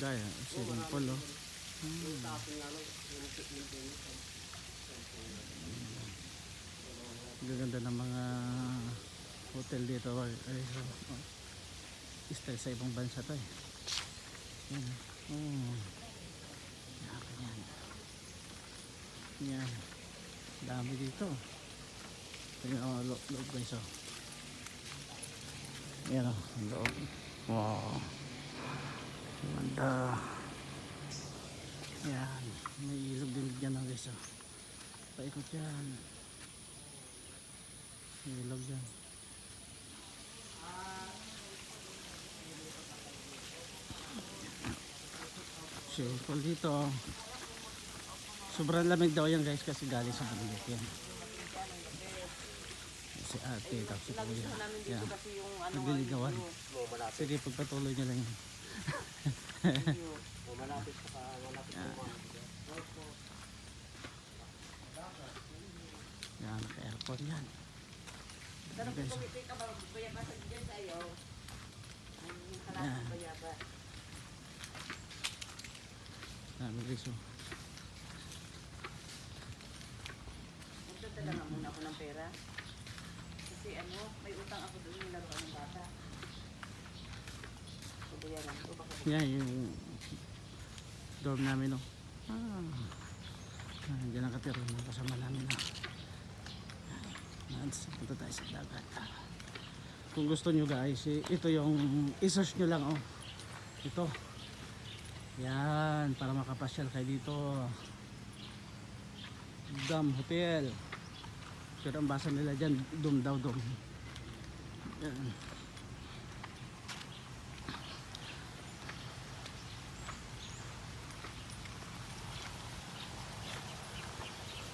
Gaya, swimming pool, oh. Gaganda ng mga hotel dito. Ay, oh. Style sa ibang bansa to eh. Yan. Oh. Yan. Yan. Dami dito. Yan o, loob guys o. Yan o, loob. Wow. Ganda. Yan. May ilog din dyan o guys o. Paikot yan. May ilog dyan. Swimming dito. Sobrang lamig daw yan guys kasi galing sa bundok yan. Si ate tapos si kuya. Yan. Nagliligawan. Sige, pagpatuloy nyo lang yan. Yan, ka-airport yan. Yan. Guys, oh. Magdadala nga muna ako ng pera. Kasi ano, may utang ako doon yung laruan ng bata. Pabayaran ko baka. Yan yung dorm namin, oh. Diyan nakatira yung kasama namin, oh. Punta tayo sa dagat. Kung gusto nyo guys, ito yung i-search nyo lang, oh. Ito. Yan, para makapasyal kayo dito. Dam Hotel. Pero ang basa nila dyan, dom daw, dom. Yan.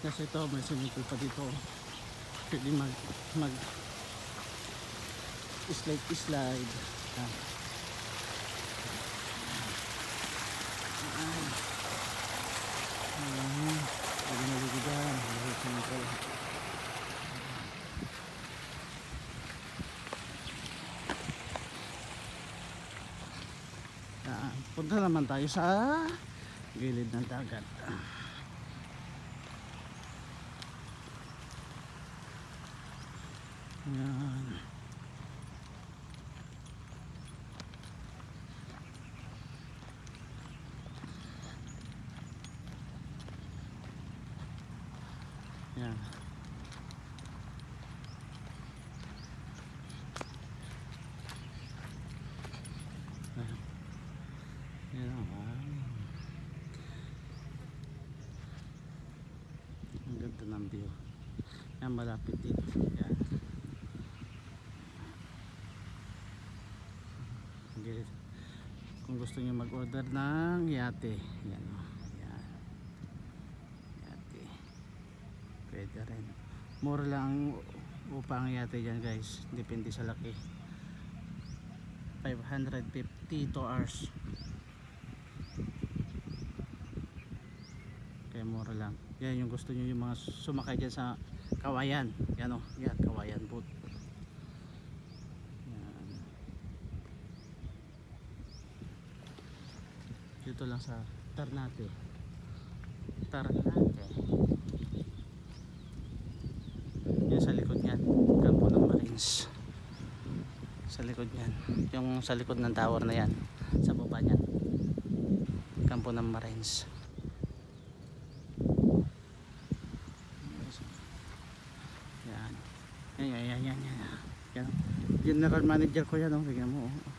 Kasi ito, may swimming pool pa dito. Pwede mag slide. Yan. Pwede naligidan. Punta naman tayo sa gilid ng dagat. Yan. Yan. Yan. Ang ganda ng view. Yan, malapit dito. Yan. Kung gusto niyo mag-order ng yate, yan, yan. Yate. Pwede rin. Mura lang upang yate dyan guys. Depende sa laki. 550 to hours. Kaya mura lang. Yan yung gusto niyo, yung mga sumakay dyan sa Kawayan. Yan o. Yan, Kawayan boat. Dito lang sa Ternate. Yan sa likod niyan, Kampo ng Marines. Sa likod niyan, yung sa likod ng tower na yan, sa baba niyan, Kampo ng Marines. Yan. Yan. General manager ko yan, oh. Tingnan mo, oh.